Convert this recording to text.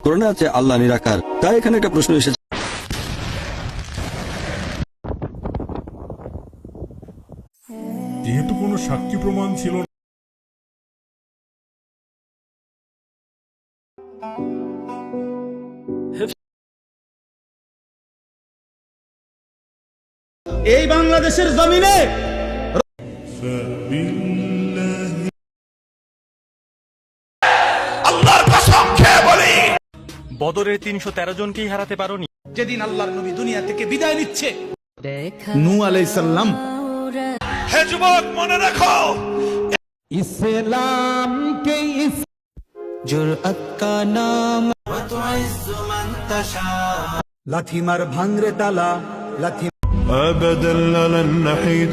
কোরআনে আছে আল্লাহ নিরাকার। তাই এখানে একটা প্রশ্ন এসেছে, যেহেতু কোনো সাক্ষী প্রমাণ ছিল না, এই বাংলাদেশের জমিনে আল্লাহর কসম খেয়ে বলি, বদরের ৩১৩ জনকেই হারাতে পারোনি। যেদিন আল্লাহর নবী দুনিয়া থেকে বিদায় নিচ্ছে, নূহ আলাইহিস সালাম হে যুবক মনে রাখো, ইসলাম কে জুরআত কা নাম লাথি মার ভাঙরে তালা লাথি أبدا لن نحيد